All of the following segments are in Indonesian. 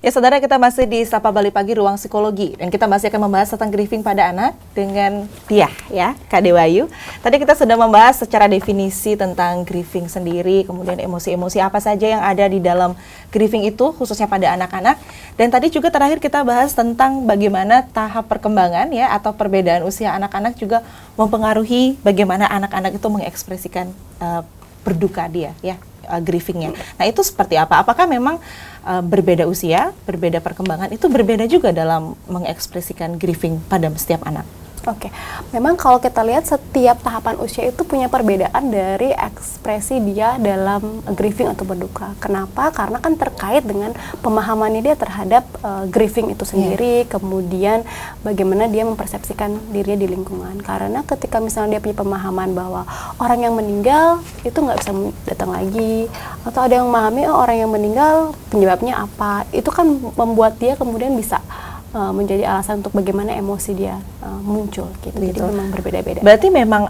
Ya saudara, kita masih di Sapa Bali Pagi Ruang Psikologi dan kita masih akan membahas tentang grieving pada anak dengan dia ya, Kak Dewayu. Tadi kita sudah membahas secara definisi tentang grieving sendiri, kemudian emosi-emosi apa saja yang ada di dalam grieving itu khususnya pada anak-anak. Dan tadi juga terakhir kita bahas tentang bagaimana tahap perkembangan ya atau perbedaan usia anak-anak juga mempengaruhi bagaimana anak-anak itu mengekspresikan berduka dia ya. Grievingnya. Nah itu seperti apa? Apakah memang berbeda usia, berbeda perkembangan, itu berbeda juga dalam mengekspresikan grieving pada setiap anak? Oke, memang kalau kita lihat setiap tahapan usia itu punya perbedaan dari ekspresi dia dalam grieving atau berduka. Kenapa? Karena kan terkait dengan pemahaman dia terhadap grieving itu sendiri, kemudian bagaimana dia mempersepsikan dirinya di lingkungan. Karena ketika misalnya dia punya pemahaman bahwa orang yang meninggal itu nggak bisa datang lagi, atau ada yang memahami orang yang meninggal penyebabnya apa, itu kan membuat dia kemudian bisa menjadi alasan untuk bagaimana emosi dia muncul gitu. Jadi memang berbeda-beda. Berarti memang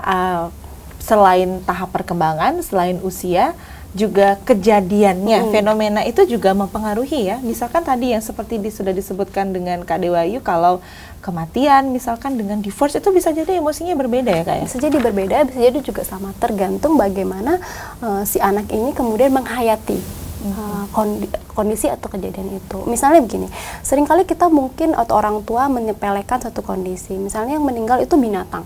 selain tahap perkembangan, selain usia, juga kejadiannya, fenomena itu juga mempengaruhi ya. Misalkan tadi yang seperti sudah disebutkan dengan Kak Dewayu, kalau kematian misalkan dengan divorce itu bisa jadi emosinya berbeda ya Kak ya? Bisa jadi berbeda, bisa jadi juga sama. Tergantung bagaimana si anak ini kemudian menghayati kondisi atau kejadian itu. Misalnya begini, seringkali kita mungkin atau orang tua menyepelekan satu kondisi. Misalnya yang meninggal itu binatang.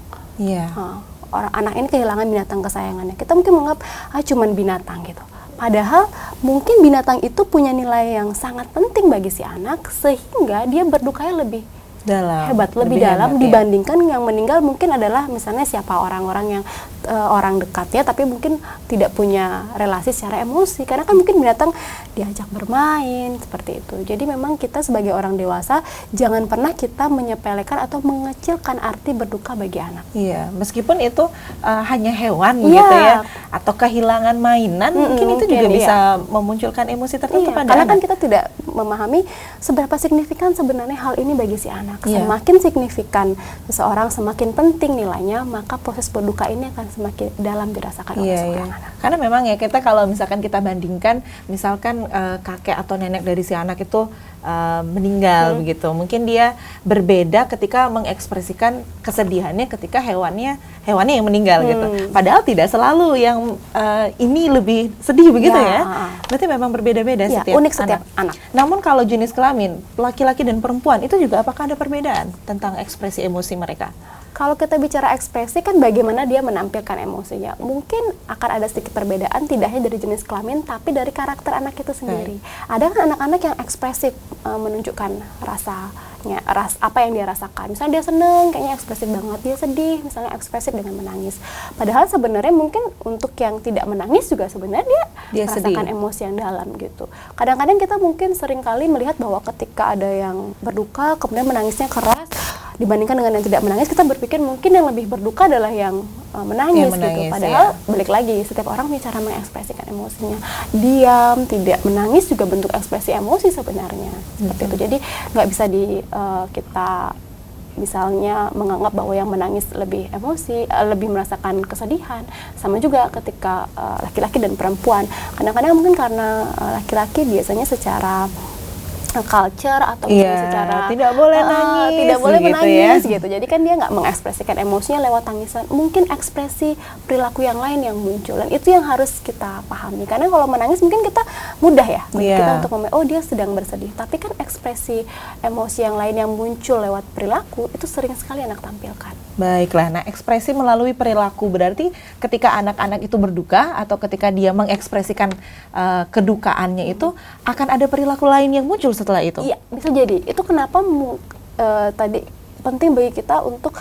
Orang anak ini kehilangan binatang kesayangannya. Kita mungkin menganggap cuman binatang gitu. Padahal mungkin binatang itu punya nilai yang sangat penting bagi si anak sehingga dia berdukanya lebih hebat, lebih dalam dibandingkan yang meninggal mungkin adalah misalnya siapa orang-orang yang orang dekatnya tapi mungkin tidak punya relasi secara emosi, karena kan mungkin binatang diajak bermain seperti itu. Jadi memang kita sebagai orang dewasa jangan pernah kita menyepelekan atau mengecilkan arti berduka bagi anak. Iya, meskipun itu hanya hewan gitu ya, atau kehilangan mainan mungkin itu juga bisa memunculkan emosi tertentu pada karena anak. Kan kita tidak memahami seberapa signifikan sebenarnya hal ini bagi si anak. Semakin signifikan seseorang, semakin penting nilainya, maka proses berduka ini akan semakin dalam dirasakan oleh seorang anak. Karena memang ya kita kalau misalkan kita bandingkan, misalkan kakek atau nenek dari si anak itu meninggal begitu, mungkin dia berbeda ketika mengekspresikan kesedihannya ketika hewannya yang meninggal gitu. Padahal tidak selalu yang ini lebih sedih begitu ya. Berarti memang berbeda-beda setiap anak. Namun kalau jenis kelamin laki-laki dan perempuan itu juga apakah ada perbedaan tentang ekspresi emosi mereka? Kalau kita bicara ekspresi kan bagaimana dia menampilkan emosinya. Mungkin akan ada sedikit perbedaan tidak hanya dari jenis kelamin tapi dari karakter anak itu sendiri. Ada kan anak-anak yang ekspresif menunjukkan rasanya, apa yang dia rasakan. Misalnya dia seneng, kayaknya ekspresif banget. Dia sedih, misalnya ekspresif dengan menangis. Padahal sebenarnya mungkin untuk yang tidak menangis juga sebenarnya dia merasakan emosi yang dalam gitu. Kadang-kadang kita mungkin seringkali melihat bahwa ketika ada yang berduka kemudian menangisnya keras dibandingkan dengan yang tidak menangis, kita berpikir mungkin yang lebih berduka adalah yang menangis gitu. Padahal balik lagi, setiap orang punya cara mengekspresikan emosinya. Diam, tidak menangis juga bentuk ekspresi emosi sebenarnya. Seperti itu. Jadi nggak bisa kita misalnya menganggap bahwa yang menangis lebih emosi, lebih merasakan kesedihan. Sama juga ketika laki-laki dan perempuan. Kadang-kadang mungkin karena laki-laki biasanya secara culture atau secara tidak boleh nangis, tidak boleh menangis ya. gitu. Jadi kan dia nggak mengekspresikan emosinya lewat tangisan. Mungkin ekspresi perilaku yang lain yang muncul, dan itu yang harus kita pahami. Karena kalau menangis mungkin kita mudah ya kita untuk memahami, oh dia sedang bersedih. Tapi kan ekspresi emosi yang lain yang muncul lewat perilaku itu sering sekali anak tampilkan. Baiklah, nah ekspresi melalui perilaku berarti ketika anak-anak itu berduka atau ketika dia mengekspresikan kedukaannya itu akan ada perilaku lain yang muncul setelah itu? Iya, bisa jadi. Itu kenapa tadi penting bagi kita untuk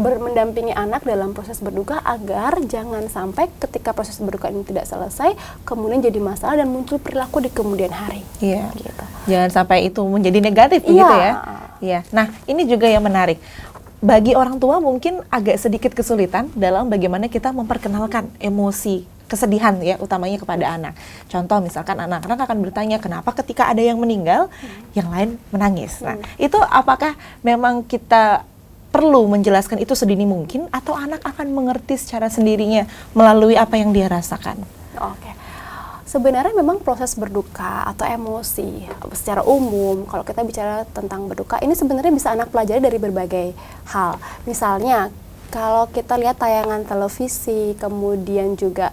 mendampingi anak dalam proses berduka agar jangan sampai ketika proses berduka ini tidak selesai kemudian jadi masalah dan muncul perilaku di kemudian hari. Iya. Gitu. Jangan sampai itu menjadi negatif begitu ya. Iya. Nah, ini juga yang menarik. Bagi orang tua mungkin agak sedikit kesulitan dalam bagaimana kita memperkenalkan emosi kesedihan ya, utamanya kepada anak. Contoh misalkan anak-anak akan bertanya kenapa ketika ada yang meninggal, yang lain menangis. Nah, itu apakah memang kita perlu menjelaskan itu sedini mungkin atau anak akan mengerti secara sendirinya melalui apa yang dia rasakan? Oke. Sebenarnya memang proses berduka atau emosi secara umum, kalau kita bicara tentang berduka, ini sebenarnya bisa anak pelajari dari berbagai hal. Misalnya, kalau kita lihat tayangan televisi, kemudian juga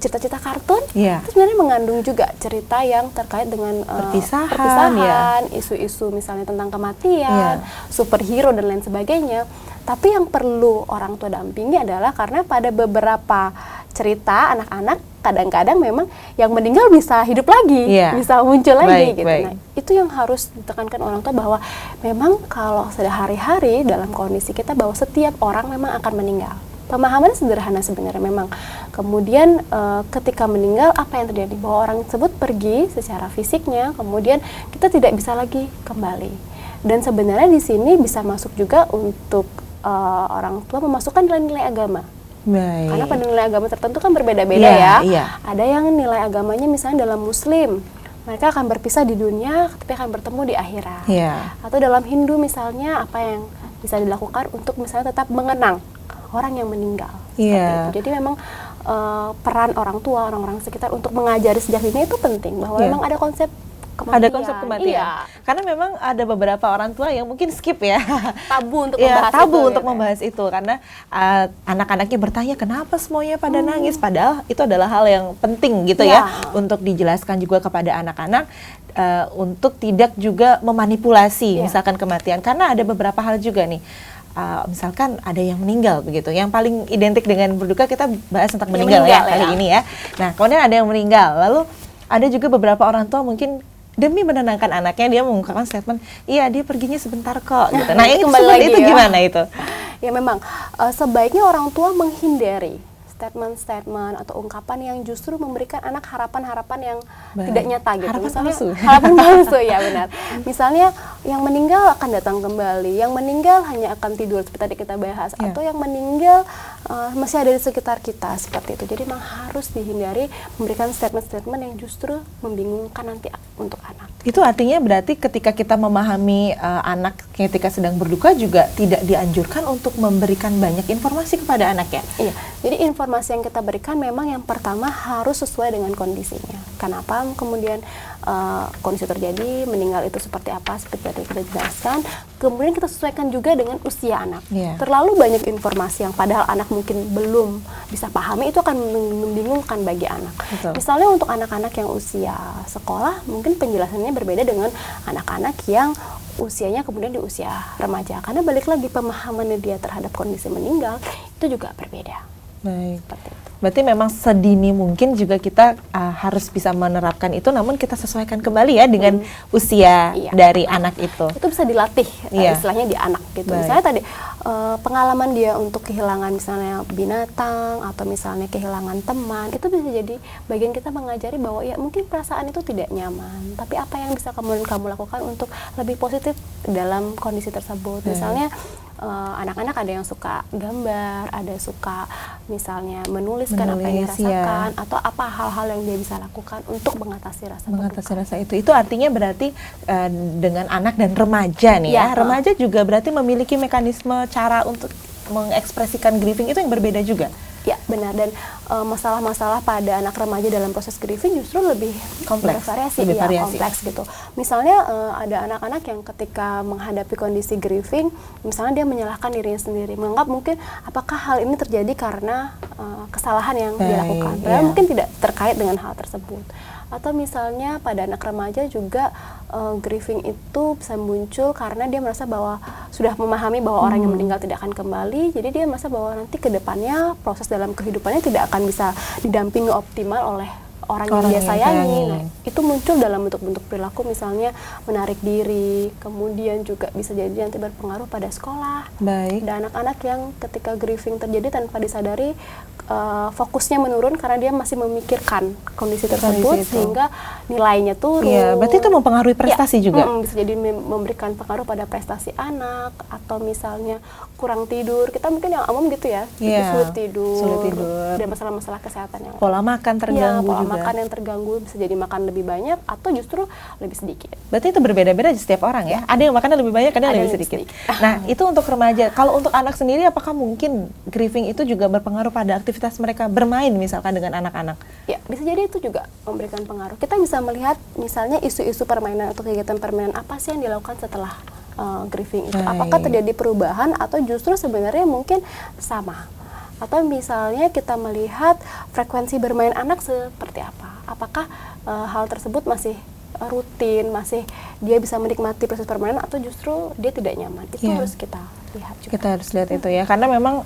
cerita-cerita kartun, itu sebenarnya mengandung juga cerita yang terkait dengan perpisahan, isu-isu misalnya tentang kematian, superhero dan lain sebagainya. Tapi yang perlu orang tua dampingi adalah karena pada beberapa cerita anak-anak kadang-kadang memang yang meninggal bisa hidup lagi, bisa muncul lagi gitu. Nah, itu yang harus ditekankan orang tua bahwa memang kalau sehari-hari dalam kondisi kita bahwa setiap orang memang akan meninggal. Pemahaman sederhana sebenarnya memang. Kemudian ketika meninggal apa yang terjadi? Bahwa orang tersebut pergi secara fisiknya, kemudian kita tidak bisa lagi kembali. Dan sebenarnya di sini bisa masuk juga untuk orang tua memasukkan nilai-nilai agama. Baik. Karena pada nilai agama tertentu kan berbeda-beda Ada yang nilai agamanya misalnya dalam Muslim, mereka akan berpisah di dunia tapi akan bertemu di akhirat. Atau dalam Hindu misalnya apa yang bisa dilakukan untuk misalnya tetap mengenang orang yang meninggal. Jadi memang peran orang tua, orang-orang sekitar untuk mengajari sejak dini itu penting, bahwa memang ada konsep kematian. Ada konsep kematian. Karena memang ada beberapa orang tua yang mungkin skip ya. Tabu untuk membahas tabu itu. Untuk membahas itu karena anak-anaknya bertanya kenapa semuanya pada nangis, padahal itu adalah hal yang penting gitu ya untuk dijelaskan juga kepada anak-anak untuk tidak juga memanipulasi misalkan kematian, karena ada beberapa hal juga nih. Misalkan ada yang meninggal begitu, yang paling identik dengan berduka kita bahas tentang meninggal ya kali ini ya. Nah, kemudian ada yang meninggal, lalu ada juga beberapa orang tua mungkin demi menenangkan anaknya dia mengungkapkan statement, iya dia perginya sebentar kok gitu. Nah, itu gimana itu? Ya memang sebaiknya orang tua menghindari statement-statement atau ungkapan yang justru memberikan anak harapan-harapan yang tidak nyata gitu. Harapan palsu ya benar. Misalnya yang meninggal akan datang kembali, yang meninggal hanya akan tidur seperti tadi kita bahas, atau yang meninggal masih ada di sekitar kita seperti itu. Jadi memang harus dihindari memberikan statement-statement yang justru membingungkan nanti untuk anak. Itu artinya berarti ketika kita memahami anak ketika sedang berduka juga tidak dianjurkan untuk memberikan banyak informasi kepada anak ya? Iya, jadi informasi yang kita berikan memang yang pertama harus sesuai dengan kondisinya. Kenapa kemudian kondisi terjadi, meninggal itu seperti apa, seperti yang kita jelaskan. Kemudian kita sesuaikan juga dengan usia anak. Terlalu banyak informasi yang padahal anak mungkin belum bisa pahami, itu akan membingungkan bagi anak. Misalnya untuk anak-anak yang usia sekolah, mungkin penjelasannya berbeda dengan anak-anak yang usianya kemudian di usia remaja. Karena balik lagi pemahamannya dia terhadap kondisi meninggal itu juga berbeda. Baik. Berarti memang sedini mungkin juga kita harus bisa menerapkan itu, namun kita sesuaikan kembali ya dengan usia dari anak itu. Itu bisa dilatih istilahnya di anak gitu. Baik. Misalnya tadi pengalaman dia untuk kehilangan misalnya binatang atau misalnya kehilangan teman, itu bisa jadi bagian kita mengajari bahwa ya mungkin perasaan itu tidak nyaman, tapi apa yang bisa kamu lakukan untuk lebih positif dalam kondisi tersebut. Misalnya anak-anak ada yang suka gambar, ada suka misalnya menuliskan apa yang dirasakan, atau apa hal-hal yang dia bisa lakukan untuk mengatasi rasa itu. Itu artinya berarti dengan anak dan remaja nih ya, remaja juga berarti memiliki mekanisme cara untuk mengekspresikan grieving itu yang berbeda juga. Ya benar, dan masalah-masalah pada anak remaja dalam proses grieving justru lebih kompleks gitu. Misalnya ada anak-anak yang ketika menghadapi kondisi grieving, misalnya dia menyalahkan dirinya sendiri, menganggap mungkin apakah hal ini terjadi karena kesalahan yang dilakukan, padahal mungkin tidak terkait dengan hal tersebut. Atau misalnya pada anak remaja juga grieving itu bisa muncul karena dia merasa bahwa sudah memahami bahwa orang yang meninggal tidak akan kembali, jadi dia merasa bahwa nanti ke depannya proses dalam kehidupannya tidak akan bisa didampingi optimal oleh orang yang dia sayangi. Nah, itu muncul dalam bentuk-bentuk perilaku, misalnya menarik diri, kemudian juga bisa jadi nanti berpengaruh pada sekolah. Dan anak-anak yang ketika grieving terjadi tanpa disadari fokusnya menurun karena dia masih memikirkan kondisi tersebut sehingga nilainya turun. Iya, berarti itu mempengaruhi prestasi juga. Bisa jadi memberikan pengaruh pada prestasi anak, atau misalnya kurang tidur. Kita mungkin yang umum gitu ya, sulit tidur. Dan masalah-masalah kesehatan yang pola makan terganggu juga makan yang terganggu, bisa jadi makan lebih banyak atau justru lebih sedikit. Berarti itu berbeda-beda di setiap orang ya? Ada yang makannya lebih banyak, ada yang lebih sedikit. Nah, itu untuk remaja. Kalau untuk anak sendiri, apakah mungkin grieving itu juga berpengaruh pada aktivitas mereka bermain misalkan dengan anak-anak? Ya, bisa jadi itu juga memberikan pengaruh. Kita bisa melihat misalnya isu-isu permainan atau kegiatan permainan apa sih yang dilakukan setelah grieving itu. Apakah terjadi perubahan atau justru sebenarnya mungkin sama? Atau misalnya kita melihat frekuensi bermain anak seperti apa? Apakah hal tersebut masih rutin, masih dia bisa menikmati proses permainan atau justru dia tidak nyaman? Itu harus kita lihat juga. Kita harus lihat itu ya, karena memang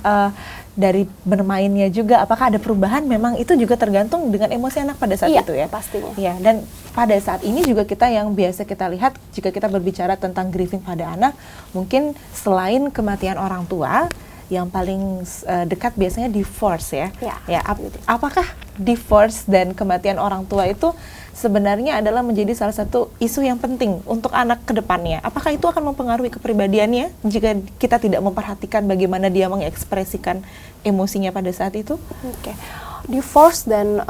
dari bermainnya juga apakah ada perubahan, memang itu juga tergantung dengan emosi anak pada saat itu ya. Pastinya. Iya, dan pada saat ini juga kita yang biasa kita lihat jika kita berbicara tentang grieving pada anak, mungkin selain kematian orang tua, yang paling dekat biasanya divorce ya. Apakah divorce dan kematian orang tua itu sebenarnya adalah menjadi salah satu isu yang penting untuk anak ke depannya? Apakah itu akan mempengaruhi kepribadiannya jika kita tidak memperhatikan bagaimana dia mengekspresikan emosinya pada saat itu? Divorce dan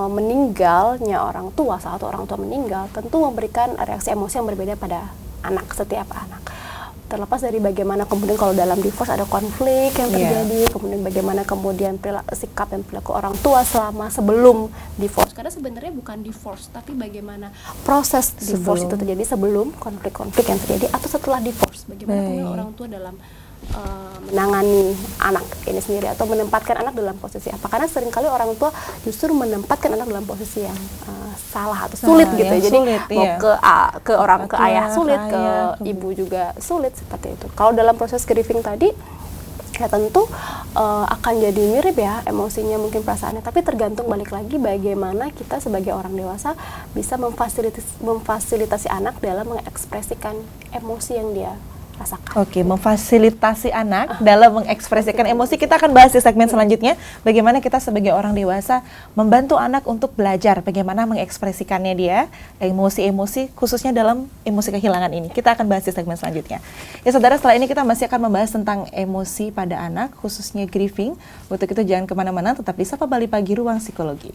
meninggalnya orang tua, salah satu orang tua meninggal, tentu memberikan reaksi emosi yang berbeda pada setiap anak. Terlepas dari bagaimana kemudian kalau dalam divorce ada konflik yang terjadi, kemudian bagaimana kemudian sikap dan perilaku orang tua sebelum divorce. Karena sebenarnya bukan divorce, tapi bagaimana proses divorce itu terjadi sebelum konflik-konflik yang terjadi atau setelah divorce. Bagaimana kemudian orang tua dalam menangani anak ini sendiri atau menempatkan anak dalam posisi apa? Karena seringkali orang tua justru menempatkan anak dalam posisi yang salah atau sulit gitu. Jadi mau ke ayah sulit, ke ibu juga sulit seperti itu. Kalau dalam proses grieving tadi ya tentu akan jadi mirip ya emosinya, mungkin perasaannya, tapi tergantung balik lagi bagaimana kita sebagai orang dewasa bisa memfasilitasi anak dalam mengekspresikan emosi yang dia rasakan. Oke, memfasilitasi anak dalam mengekspresikan emosi. Kita akan bahas di segmen selanjutnya bagaimana kita sebagai orang dewasa membantu anak untuk belajar bagaimana mengekspresikannya dia, emosi-emosi khususnya dalam emosi kehilangan ini. Kita akan bahas di segmen selanjutnya. Ya saudara, setelah ini kita masih akan membahas tentang emosi pada anak khususnya grieving. Untuk itu jangan kemana-mana, tetap di Sapa Bali Pagi Ruang Psikologi.